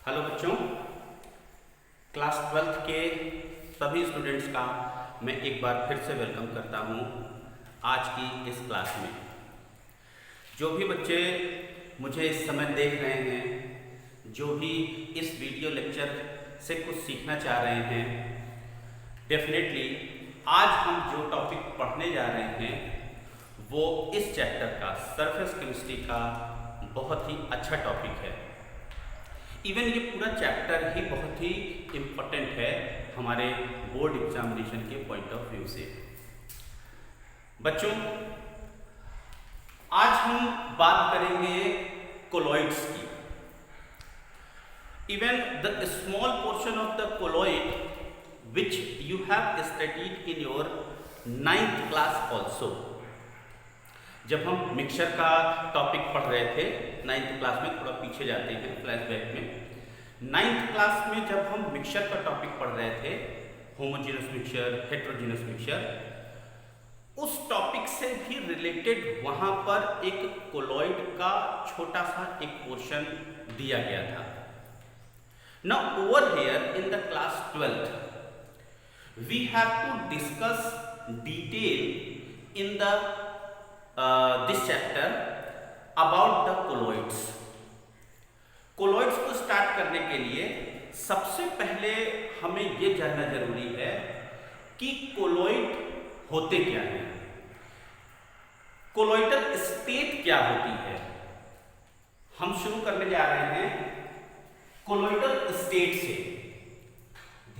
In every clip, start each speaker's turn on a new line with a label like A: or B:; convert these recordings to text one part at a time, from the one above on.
A: Hello बच्चों, class 12th के सभी स्टूडेंट्स का मैं एक बार फिर से वेलकम करता हूं आज की इस क्लास में। जो भी बच्चे मुझे इस समय देख रहे हैं, जो भी इस वीडियो लेक्चर से कुछ सीखना चाह रहे हैं, डेफिनेटली आज हम जो टॉपिक पढ़ने जा रहे हैं वो इस चैप्टर का सरफेस केमिस्ट्री का बहुत ही अच्छा टॉपिक है। इवन ये पूरा चैप्टर ही बहुत ही इम्पोर्टेंट है हमारे बोर्ड एग्जामिनेशन के पॉइंट ऑफ व्यू से। बच्चों, आज हम बात करेंगे कोलॉइड्स की। Even the small portion of the colloid which you have studied in your 9th class also. जब हम मिक्सचर का टॉपिक पढ़ रहे थे 9th क्लास में, थोड़ा पीछे जाते हैं फ्लैशबैक में, 9th क्लास में जब हम मिक्सचर का टॉपिक पढ़ रहे थे, होमोजेनस मिक्सचर, हेटेरोजेनस मिक्सचर, उस टॉपिक से भी रिलेटेड वहां पर एक कोलॉइड का छोटा सा एक पोर्शन दिया गया था। Now over here in the class 12th we have to discuss detail in the this chapter about the colloids। Colloids को स्टार्ट करने के लिए सबसे पहले हमें ये जानना जरूरी है कि कोलॉइड होते क्या हैं, कोलॉइडल स्टेट क्या होती है। हम शुरू करने जा रहे हैं कोलॉइडल स्टेट से।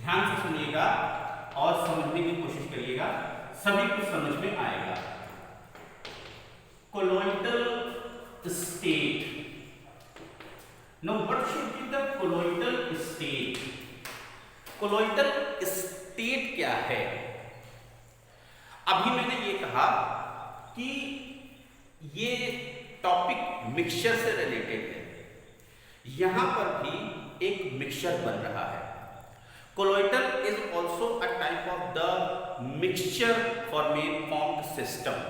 A: ध्यान से सुनिएगा और समझने की कोशिश करिएगा, सभी कुछ समझ में आएगा। Colloidal state. Now, what should be the colloidal state? Colloidal state क्या है? अभी मैंने ये कहा कि ये टॉपिक मिक्सचर से रिलेटेड है। यहां पर भी एक मिक्सचर बन रहा है। Colloidal is also a type of the mixture formed system।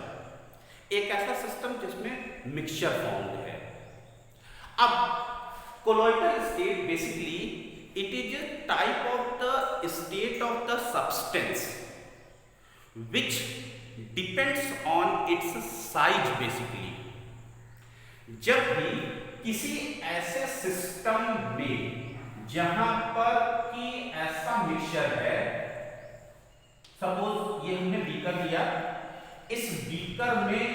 A: एक ऐसा सिस्टम जिसमें मिक्सचर फॉर्म्ड है। अब colloidal state basically it is a type of the state of the substance which depends on it's size. Basically जब भी किसी ऐसे system में जहां पर कि ऐसा मिक्सचर है, सपोज ये हमने बीकर लिया, इस बीकर में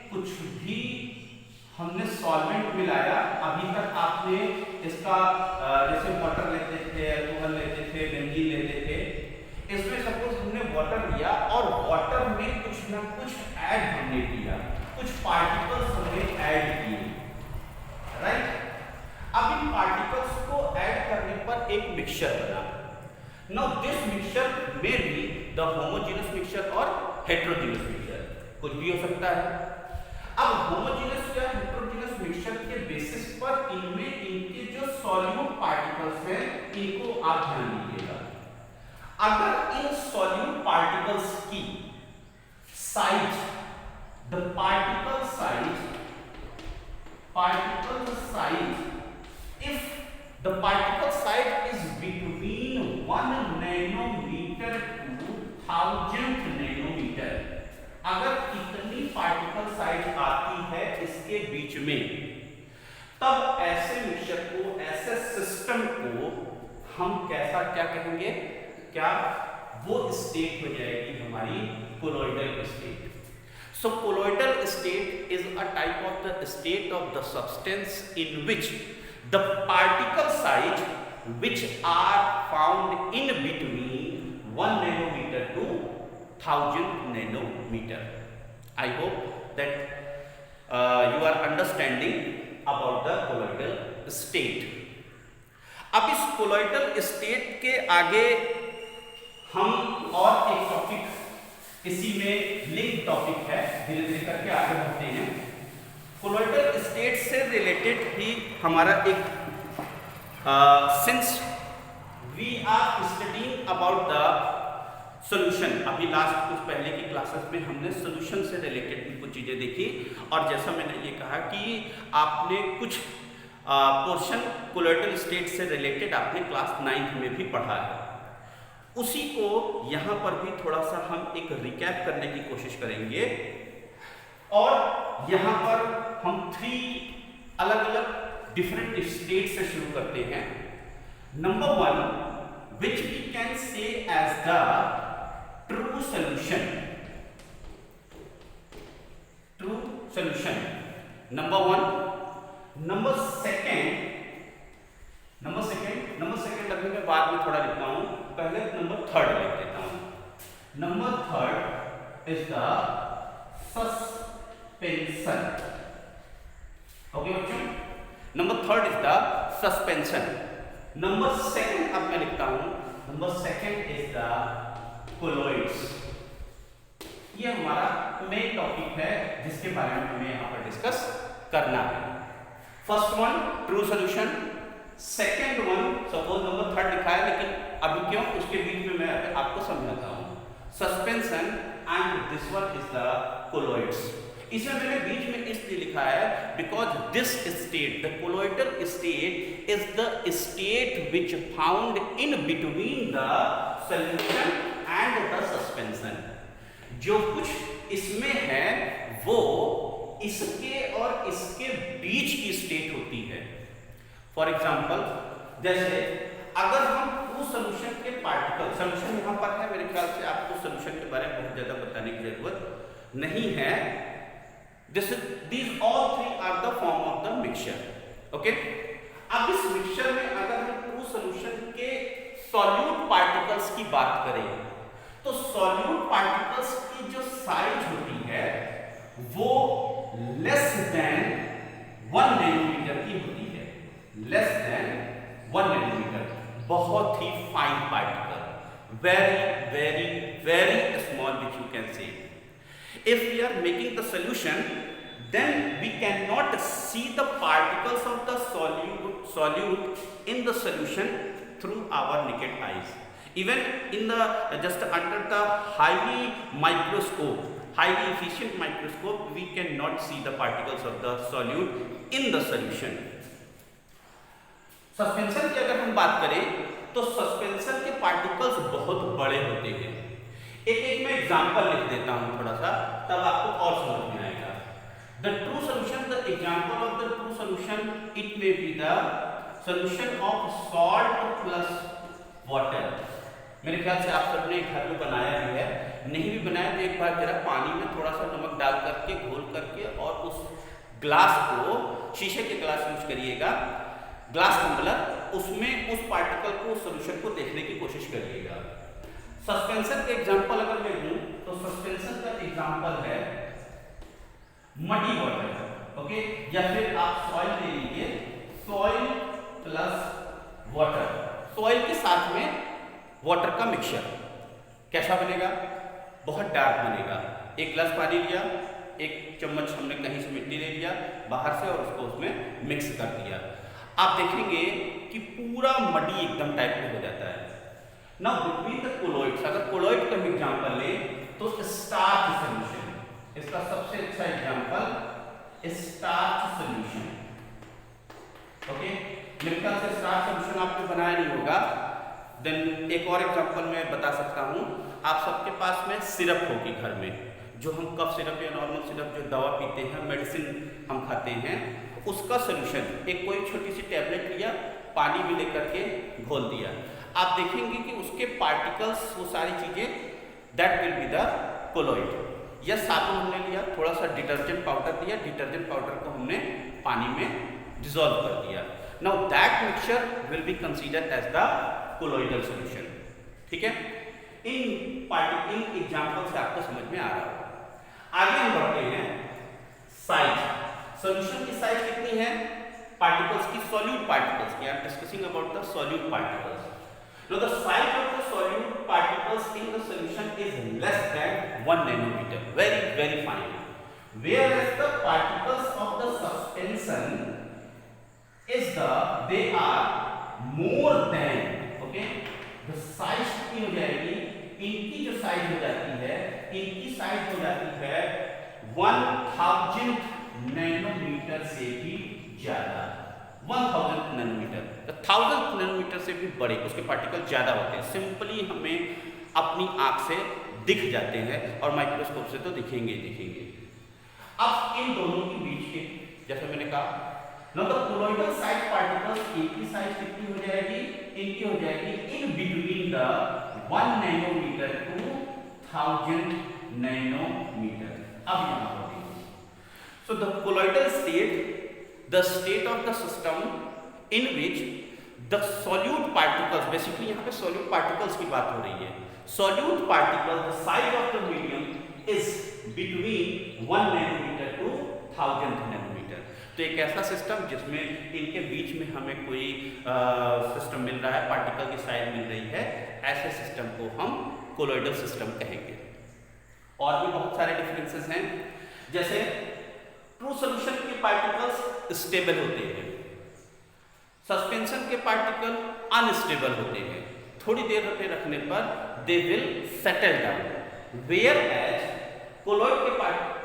A: कुछ भी हमने सॉल्वेंट मिलाया। अभी तक आपने इसका जैसे वाटर लेते थे, अल्कोहल लेते थे, बेंजीन लेते थे, इसमें सपोज हमने वाटर लिया और वाटर में कुछ ना कुछ ऐड हमने किया, कुछ पार्टिकल्स हमने ऐड किए, राइट। अब इन पार्टिकल्स को ऐड करने पर एक मिक्सचर बना। Now this mixture may be the homogeneous mixture और हेटेरोजेनस मिक्सचर, कुछ भी हो सकता है। अब होमोजेनस या हेटेरोजेनस मिक्सचर के बेसिस पर इनमें इनके जो सॉल्यूट पार्टिकल्स हैं इनको आप ध्यान दीजिएगा। अगर इन सॉल्यूट पार्टिकल्स की size, the particle size, if the particle size is between 1 nanometer to 1000 nanometer, अगर इतनी पार्टिकल साइज आती है इसके बीच में, तब ऐसे मिक्सचर को, ऐसे सिस्टम को हम कैसा क्या कहेंगे, क्या वो स्टेट हो जाएगी हमारी colloidal state. So colloidal state is a type of the state of the substance in which the particle size which are found in between 1 nanometer to 1000 nanometer। I hope that you are understanding about the colloidal state। अब इस colloidal state के आगे हम और एक topic इसी में link topic है, धीरे धीरे करके आगे बढ़ते हैं। colloidal state से रिलेटेड ही हमारा एक since we are studying about the solution, अभी लास्ट कुछ पहले की क्लासेस में हमने सोल्यूशन से रिलेटेड भी कुछ चीज़ें देखी, और जैसा मैंने ये कहा कि आपने कुछ पोर्शन कोलोइडल स्टेट से रिलेटेड आपने क्लास 9th में भी पढ़ा है। उसी को यहाँ पर भी थोड़ा सा हम एक रिकैप करने की कोशिश करेंगे और यहाँ पर हम 3 अलग अलग डिफरेंट स्टेट से शुरू करते हैं। Number 1 which we can say as the true solution, true solution number 1। Number second अभी मैं बाद में थोड़ा लिखता हूं, पहले नंबर 3 लिख देता हूं। Number 3 is the suspension. Okay बच्चों, number 3 is the suspension. Number 2 अब मैं लिखता हूं, नंबर 2 इज द कोलोइड्स। ये हमारा मेन टॉपिक है जिसके बारे में हमें यहां पर डिस्कस करना है। First one true solution, second one suppose number 3 लिखा है लेकिन अभी क्यों उसके बीच में मैं आपको समझाता हूं, suspension and this one is the colloids. इसमें मैंने बीच में इसलिए लिखा है because this state, the colloidal state is the state which found in between the solution and the suspension. जो कुछ इसमें है वो इसके और इसके बीच की स्टेट होती है। फॉर एग्जाम्पल जैसे अगर हम ट्रू सॉल्यूशन के पार्टिकल, सॉल्यूशन यहाँ पर है, मेरे ख्याल से आपको सॉल्यूशन के बारे में बहुत ज्यादा बताने की जरूरत नहीं है। These all 3 are the form of the mixture. Okay, अब इस मिक्सचर में अगर हम ट्रू सॉल्यूशन के सॉल्यूट पार्टिकल्स की बात करें तो सॉल्यूट पार्टिकल्स की जो साइज होती है वो लेस देन 1 नैनोमीटर की होती है, लेस देन 1 नैनोमीटर, बहुत ही fine particle, very very very small which you can say. If we are making the solution, then we cannot see the particles of the solute in the solution through our naked eyes. Even in the just under the highly microscope, highly efficient microscope, we cannot see the particles of the solute in the solution. Suspension की अगर हम बात करें तो suspension के particles बहुत बड़े होते हैं। एक मैं एग्जांपल लिख देता हूं थोड़ा सा, तब आपको और समझ में आएगा। The true solution, the example of the true solution, it may be the solution of salt plus water. मेरे ख्याल से आप सबने घर में बनाया भी है, नहीं भी बनाया तो एक बार जरा पानी में थोड़ा सा नमक डाल करके घोल करके और उस ग्लास को, शीशे के ग्लास यूज करिएगा, ग्लास टम्बलर, उसमें उस पार्टिकल को, उस सॉल्यूशन को देखने की कोशिश करिएगा। सस्पेंशन का एग्जांपल अगर मैं दूं तो सस्पेंशन का एग्जांपल है मडी वाटर। ओके, या फिर आप सॉइल ले लीजिए, सॉइल प्लस वाटर, सॉइल के साथ में वाटर का मिक्सचर कैसा बनेगा, बहुत डार्क बनेगा। एक गिलास पानी लिया, एक चम्मच हमने कहीं से मिट्टी ले लिया बाहर से और उसको उसमें मिक्स कर दिया, आप देखेंगे कि पूरा मडी एकदम टाइप में हो जाता है। नाउ बिटवीन द कोलोइड्स, अगर कोलोइड का एग्जांपल लें तो स्टार्च सॉल्यूशन, इसका सबसे अच्छा एग्जांपल स्टार्च सॉल्यूशन। ओके, मेरे ख्याल से स्टार्च सॉल्यूशन आपने बनाया नहीं होगा, देन एक और एग्जांपल मैं बता सकता हूं। आप सबके पास में सिरप होगी घर में, जो हम कफ सिरप या नॉर्मल सिरप जो दवा पीते हैं, मेडिसिन हम खाते हैं, उसका सॉल्यूशन एक कोई छोटी सी टैबलेट लिया, पानी भी लेकर के घोल दिया, आप देखेंगे कि उसके पार्टिकल्स, वो सारी चीजें, that will be the colloid. या साबुन हमने लिया, थोड़ा सा डिटर्जेंट पाउडर दिया, डिटर्जेंट पाउडर को हमने पानी में डिसॉल्व कर दिया, now that mixture will be considered as the colloidal solution. ठीक है, इन एग्जांपल से आपको समझ में आ रहा होगा। आगे हम बढ़ते हैं, साइज, सॉल्यूशन की साइज कितनी है, पार्टिकल्स की, सॉल्यूट पार्टिकल्स की, I am discussing about the solute particles. Now the size of the solute particles in the solution is less than 1 nanometer, very very fine. Whereas the particles of the suspension they are more than, okay, the size कितनी हो जाएगी, इनकी जो size हो जाती है, इनकी size हो जाती है 1000 नैनोमीटर से भी ज्यादा, 1000 नैनोमीटर, 1000 नैनोमीटर से भी बड़े उसके पार्टिकल ज़्यादा होते हैं, सिंपली हमें अपनी आंख से दिख जाते हैं और माइक्रोस्कोप से तो दिखेंगे ही दिखेंगे। अब इन दोनों के बीच के, जैसे मैंने कहा, कोलोइडल साइज पार्टिकल्स इनकी साइज कितनी हो जाएगी, इनकी हो जाएगी in between the 1 nanometer to 1000 nanometer. अब यहाँ पर so the colloidal state, the state of the system in which the solute particles, basically यहाँ पे solute particles की बात हो रही है, solute particles, the size of the medium is between 1 nanometer to 1000 nanometer। तो एक ऐसा सिस्टम जिसमें इनके बीच में हमें कोई सिस्टम मिल रहा है, पार्टिकल की साइज मिल रही है, ऐसे सिस्टम को हम कोलोइडल सिस्टम कहेंगे। और भी बहुत सारे डिफरेंसेस हैं, जैसे ट्रू सॉल्यूशन के पार्टिकल्स स्टेबल होते हैं, सस्पेंशन के पार्टिकल अनस्टेबल होते हैं, थोड़ी देर पे रखने पर they will settle down. Whereas colloid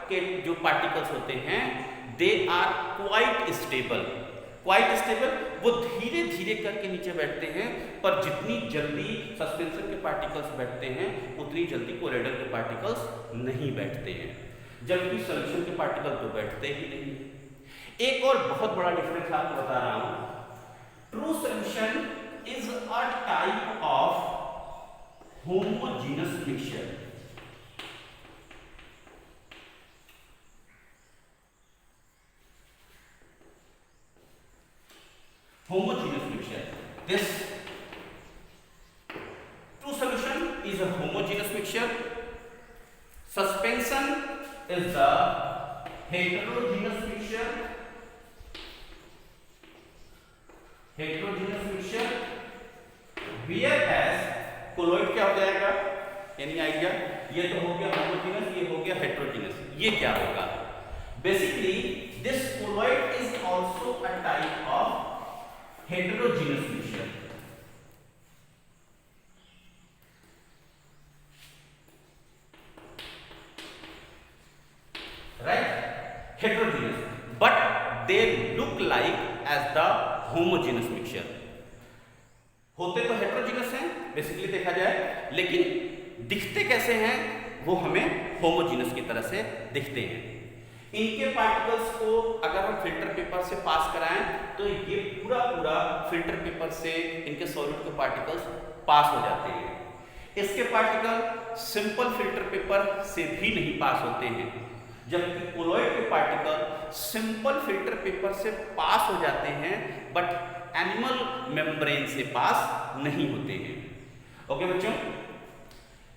A: के जो पार्टिकल्स होते हैं they are quite stable. Quite stable, वो धीरे धीरे करके नीचे बैठते हैं, पर जितनी जल्दी सस्पेंशन के पार्टिकल्स बैठते हैं उतनी जल्दी कोलोइडल के पार्टिकल्स नहीं बैठते हैं, जबकि सॉल्यूशन के पार्टिकल तो बैठते ही नहीं। एक और बहुत बड़ा डिफरेंस आपको बता रहा हूं, true solution is a type of homogeneous mixture. Homogeneous mixture. This true solution is a homogeneous mixture. Suspension is the heterogeneous mixture. Heterogeneous mixture. Whereas colloid क्या हो जाएगा? Any idea? ये तो हो गया homogeneous, ये हो गया heterogeneous. ये क्या होगा? Basically, this colloid is also a type of heterogeneous mixture, right? Heterogeneous, but they look like as the homogeneous mixture। होते तो heterogeneous हैं बेसिकली देखा जाए, लेकिन दिखते कैसे हैं वो हमें homogeneous की तरह से दिखते हैं। इनके पार्टिकल्स को अगर हम फिल्टर पेपर से पास कराएं तो ये पूरा फिल्टर पेपर से इनके सॉलिड के पार्टिकल्स पास हो जाते हैं। इसके पार्टिकल सिंपल फिल्टर पेपर से भी नहीं पास होते हैं, जबकि कोलोइड के पार्टिकल सिंपल फिल्टर पेपर से पास हो जाते हैं, बट एनिमल मेम्ब्रेन से पास नहीं होते हैं। ओके बच्चों,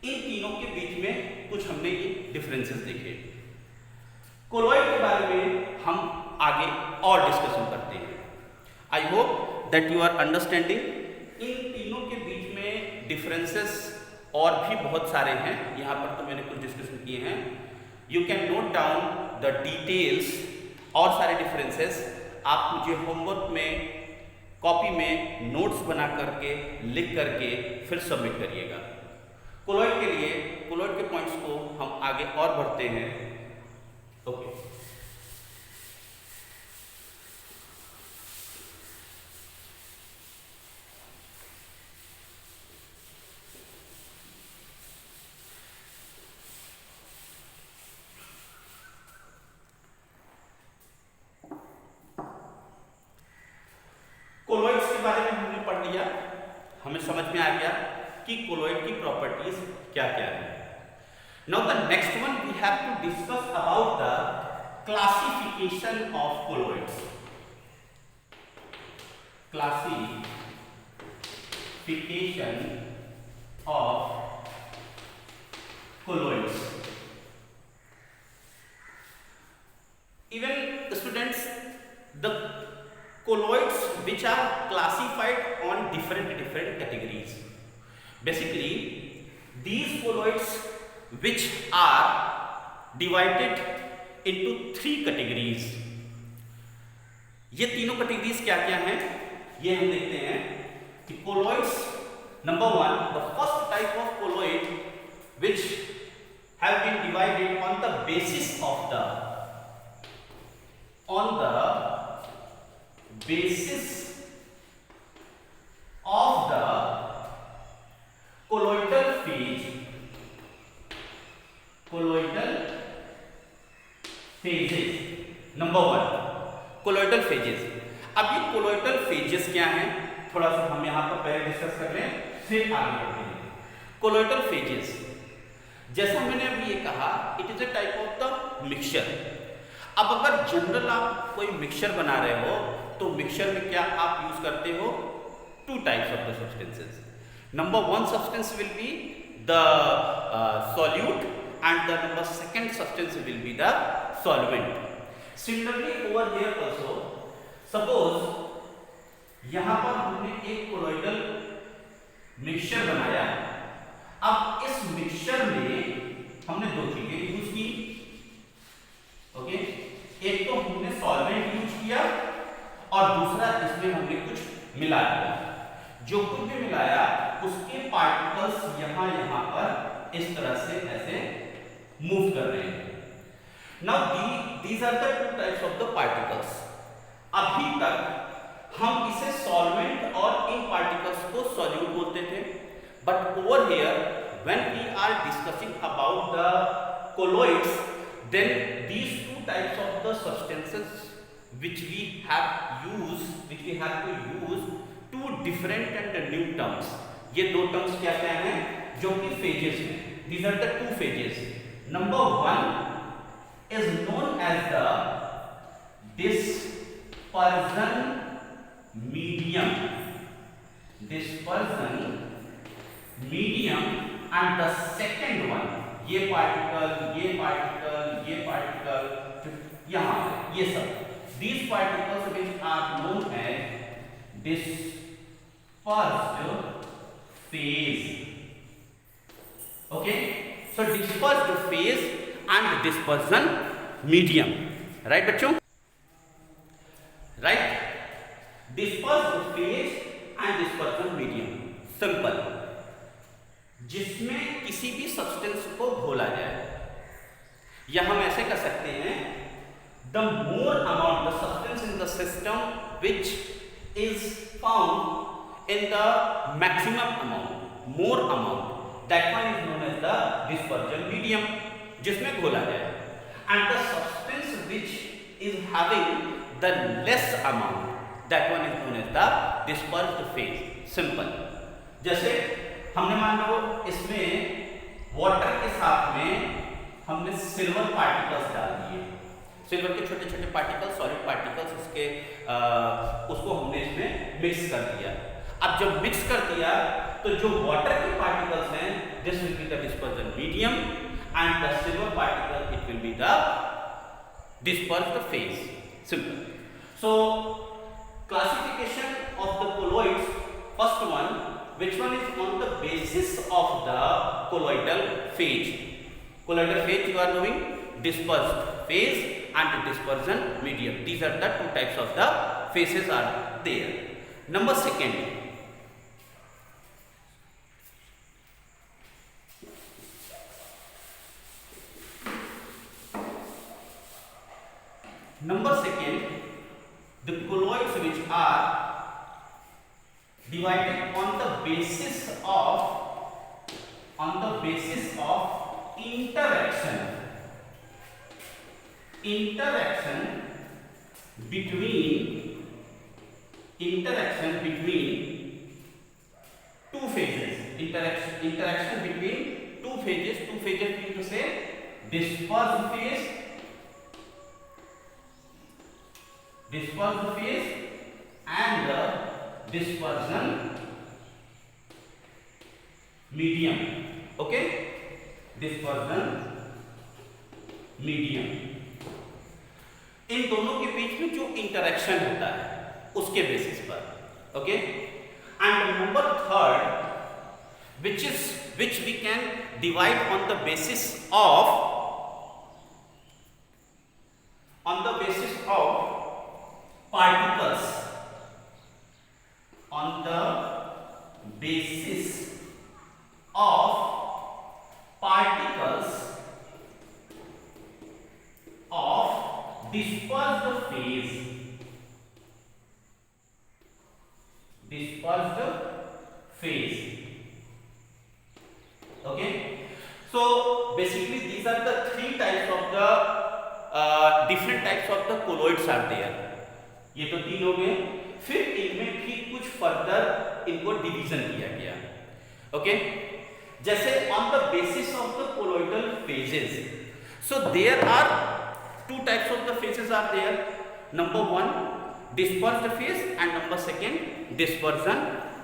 A: इन तीनों के बीच में कुछ हमने ये डिफरेंसेस देखे। कोलोइड के बारे में हम आगे और डिस्कशन करते हैं। I hope that you are understanding. इन तीनों के बीच में डिफरेंसेस और भी बहुत सारे हैं, यहाँ पर तो मैंने कुछ डिस्कशन किए हैं। You can note down the details, और सारे डिफरेंसेस आप मुझे होमवर्क में कॉपी में नोट्स बना करके लिख करके फिर सबमिट करिएगा। कोलोइड के लिए, कोलोइड के पॉइंट्स को हम आगे और बढ़ते हैं। ओके, कोलोइड्स के बारे में हमने पढ़ लिया, हमें समझ में आ गया कि कोलोइड की प्रॉपर्टीज क्या क्या है। Now the next one we have to discuss about the classification of colloids. Classification of colloids. Even students, the colloids which are classified on different categories. Basically, these colloids which are divided into 3 categories. ये तीनों categories क्या क्या हैं ये हम देखते हैं कि colloids, number 1, the first type of colloid which have been divided on the basis of the basis of the colloidal phase, colloidal phases. Number 1 colloidal phases. अब ये कोलोइडल फेजेस क्या हैं, थोड़ा सा हम यहां पर पहले डिस्कस कर लें, फिर आगे बढ़ते हैं। कोलोइडल फेजेस, जैसा मैंने अभी ये कहा, it is a type of the mixture. अब अगर जनरल आप कोई मिक्सचर बना रहे हो तो मिक्सचर में क्या आप यूज करते हो, to types of the substances. Number 1 substance will be the solute and the number second substance will be the solvent. Similarly over here also, suppose यहां पर हमने एक कोलोइडल मिक्सचर बनाया। अब इस मिक्सचर में हमने दो चीजें यूज की, ओके, एक तो हमने सॉल्वेंट यूज किया और दूसरा इसमें हमने कुछ मिला दिया। जो कुछ भी मिलाया उसके पार्टिकल्स यहां पर इस तरह से ऐसे मूव कर रहे हैं। Now these are the two types of the particles. अभी तक हम इसे सॉल्वेंट और इन पार्टिकल्स को सॉल्यूट बोलते थे, but over here when we are discussing about the colloids, then these two types of the substances which we have to use two different and new terms. ये दो terms क्या क्या हैं जो कि phases हैं। These are the two phases. Number 1 is known as the dispersion medium. Dispersion medium, and the second one, ये particle यहाँ पे ये सब, these particles which are known as dispersed phase. Okay, so dispersed phase and dispersion medium, right बच्चों, right? Dispersed phase and dispersion medium, simple, जिसमें किसी भी substance को घोला जाए, या हम ऐसे कर सकते हैं, the more amount the substance in the system which is found in the maximum amount, more amount, that one is known as the dispersion medium, जिसमें घोला जाए, and the substance which is having the less amount, that one is known as the dispersed phase. Simple. जैसे हमने मान लो इसमें water के साथ में हमने सिल्वर पार्टिकल्स डाल दिए, सिल्वर के छोटे छोटे पार्टिकल्स, सॉलिड पार्टिकल्स, उसको हमने इसमें मिक्स कर दिया। अब जब मिक्स कर दिया तो जो वाटर के पार्टिकल्स हैं, this will be the dispersion medium, and the silver particle it will be the dispersed phase. Simple. So classification of the colloids, first one, which one is on the basis of the colloidal phase. Colloidal phase you are knowing, dispersed phase and dispersion medium. These are the two types of the phases are there. Number second, the colloids which are divided on the basis of interaction between two phases. Interaction between two phases mean to say dispersed phase and the dispersion medium. Okay, dispersion medium, इन दोनों के बीच में जो interaction होता है उसके basis पर. Okay, and number third which we can divide on the basis of particles, on the basis of particles of dispersed phase dispersed phase. Okay, so basically these are the three types of the different types of the colloids are there. ये तो तीन हो गए, फिर इनमें भी कुछ further इनको डिवीजन किया गया. ओके, जैसे on the basis of the colloidal phases, so there are two types of the phases are there. Number one dispersed phase and number second dispersion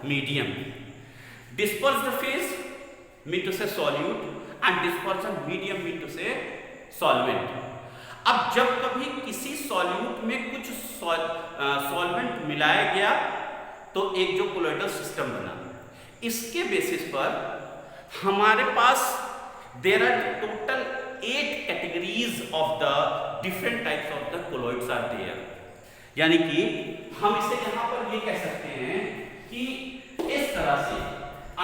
A: medium. Dispersed phase mean to say solute and dispersion medium mean to say solvent. अब जब कभी किसी solute में कुछ solvent मिलाया गया तो एक जो कोलोइडल सिस्टम बना, इसके बेसिस पर हमारे पास there are total 8 categories of the different types of the colloids are there. यानी कि हम इसे यहां पर ये कह सकते हैं कि इस तरह से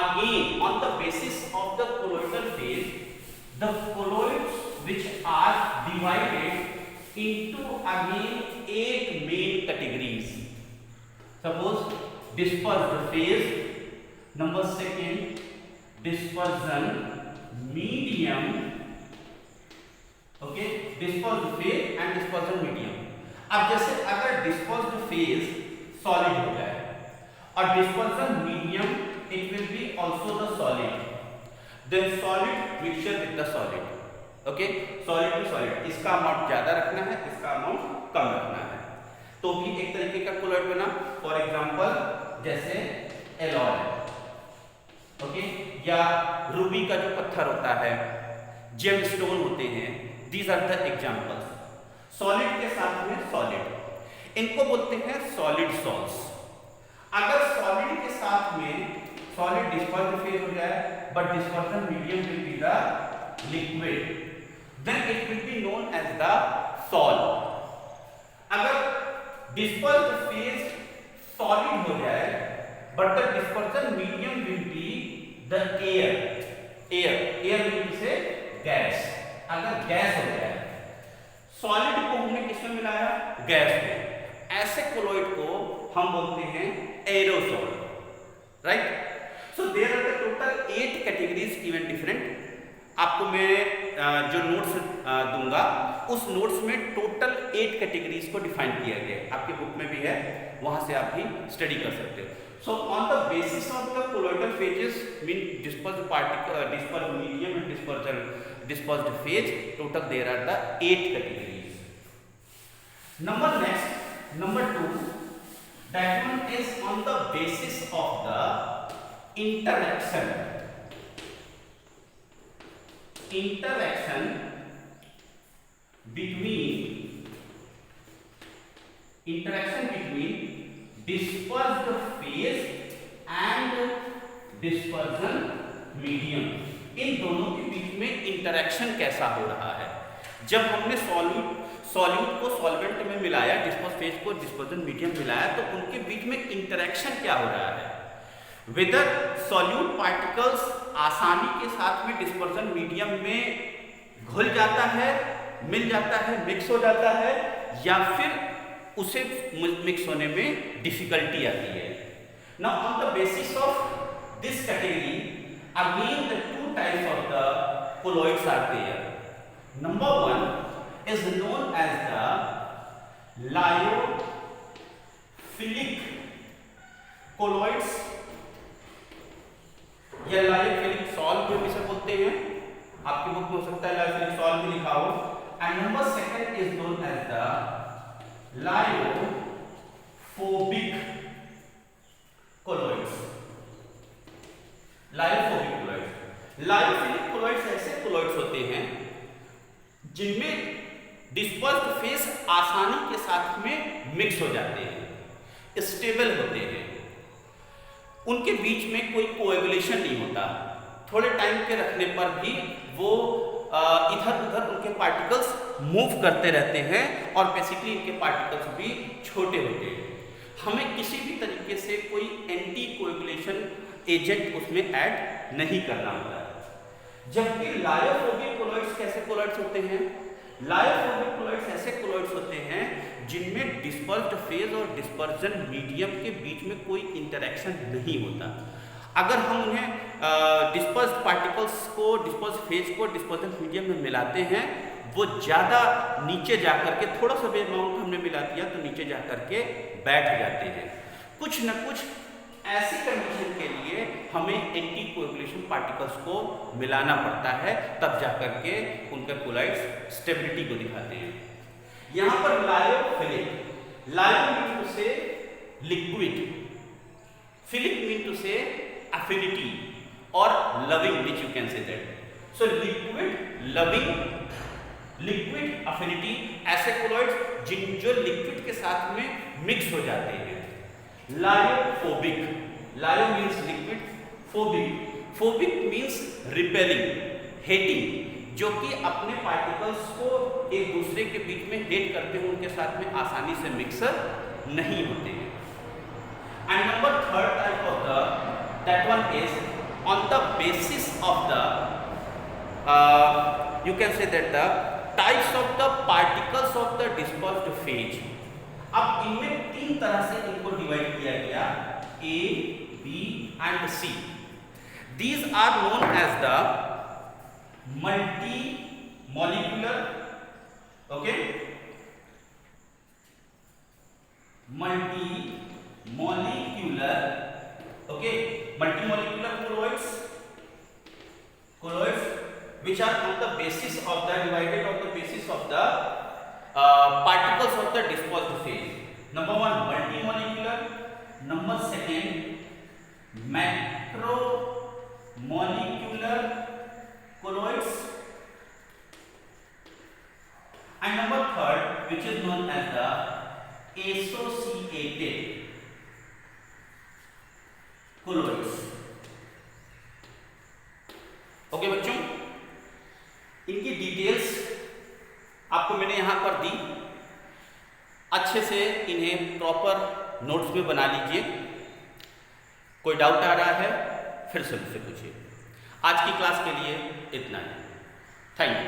A: again on the basis of the colloidal phase the colloids which are divided into again 8 main categories. Suppose dispersed phase, number second dispersion medium. Okay, dispersed phase and dispersion medium. अब जैसे अगर dispersed phase solid हो जाए और dispersion medium it will be also the solid, then solid mixture with the solid. Okay, solid to solid, इसका amount ज्यादा रखना है, इसका अमाउंट कम रखना है, तो भी एक तरीके का कोलोइड बना. फॉर एग्जांपल जैसे एलॉय, ओके, या रूबी का जो पत्थर होता है, जेमस्टोन होते हैं, these are the examples. Solid के साथ में सॉलिड, इनको बोलते हैं सॉलिड सॉल्ट्स. अगर सॉलिड के साथ में सॉलिड डिस्पर्स्ड फेज हो जाए but dispersion medium will be the liquid, then it will be known as the sol. अगर dispersed phase solid हो जाए but the dispersion medium will be the air will be say gas. अगर gas हो जाए, solid को हमने किसमें मिलाया, गैस में, ऐसे कोलोइड को हम बोलते हैं aerosol. Right, so there are the total 8 categories even different. आपको मैं जो नोट्स दूंगा उस नोट्स में टोटल 8 कैटेगरीज को डिफाइन किया गया है, आपके बुक में भी है, वहां से आप भी स्टडी कर सकते हो. So on the basis of the colloidal phases mean dispersed particle, dispersed medium and dispersed phase, total there are the 8 categories. Number 2, that one is on the basis of the interaction between dispersed phase and dispersion medium. इन दोनों के बीच में interaction कैसा हो रहा है. जब हमने सॉल्यूट को सॉल्वेंट में मिलाया, डिस्पर्स्ड फेज को डिस्पर्जन मीडियम मिलाया, तो उनके बीच में इंटरेक्शन क्या हो रहा है. वेदर सॉल्यूट पार्टिकल्स आसानी के साथ में डिस्पर्जन मीडियम में घुल जाता है, मिल जाता है, मिक्स हो जाता है, या फिर उसे मिक्स होने में डिफिकल्टी आती है. Now on the basis of this category again the 2 types of the colloids are there. Number 1 is known as the lyophilic colloids या लायोफिलिक सॉल्ट जो इसे बोलते हैं, आपकी बुक में हो सकता है लायोफिलिक सॉल्ट भी लिखा हो. And number second is known as the lyophobic colloids. Lyophilic colloids ऐसे कोलोइड्स होते हैं जिनमें डिस्पर्स्ड फेज आसानी के साथ में मिक्स हो जाते हैं, स्टेबल होते हैं, उनके बीच में कोई कोएगुलेशन नहीं होता. थोड़े टाइम के रखने पर भी वो इधर उधर उनके पार्टिकल्स मूव करते रहते हैं और बेसिकली इनके पार्टिकल्स भी छोटे होते हैं. हमें किसी भी तरीके से कोई एंटी कोएगुलेशन एजेंट उसमें ऐड नहीं करना होता है. जबकि लायोफोबिक कोलोइड्स कैसे कोलोइड्स होते हैं, लायोफोबिक कोलोइड्स ऐसे कोलोइड्स होते हैं जिनमें डिस्पर्स्ड फेज और डिस्पर्जन मीडियम के बीच में कोई इंटरेक्शन नहीं होता। अगर हम उन्हें डिस्पर्स्ड पार्टिकल्स को, डिस्पर्स्ड फेज को डिस्पर्जन मीडियम में मिलाते हैं, वो ज़्यादा नीचे जा कर के, थोड़ा सा भी अमाउंट हमने मिला दिया तो नीचे जा कर के बैठ जाते हैं। कुछ न कुछ ऐसी कंडीशन के लिए हमें एंटी कोएगुलेशन पार्टिकल्स को मिलाना पड़ता है, तब जाकर के उनके कोलाइड्स स्टेबिलिटी को दिखाते हैं। यहां पर लायोफिलिक, लायो मीन टू से लिक्विड, फिलिक मीन टू से अफिनिटी और loving, which you can say that. So liquid loving, liquid affinity, ऐसे कोलॉइड्स जो लिक्विड के साथ में मिक्स हो जाते हैं। लायोफोबिक, लायो means liquid, phobic, phobic means repelling, hating, जो कि अपने पार्टिकल्स को एक दूसरे के बीच में हेट करते हुए उनके साथ में आसानी से मिक्सर नहीं होते हैं। And number third type of the, that one is on the basis of the, you can say that the types of the particles of the dispersed phase. अब इनमें तीन तरह से इनको डिवाइड किया गया, A, B and C. These are known as the multi molecular, okay, multi molecular, okay, multi molecular colloids, colloids which are on the basis of the, divided on the basis of the particles of the dispersed phase. Number one, multimolecular. Number second, macromolecular colloids. And number third, which is known as the associated colloids. Okay बच्चों, इनकी details आपको मैंने यहाँ पर दी। अच्छे से इन्हें proper notes में बना लीजिए। कोई डाउट आ रहा है फिर से मुझसे पूछिए। आज की क्लास के लिए इतना ही। Thank you.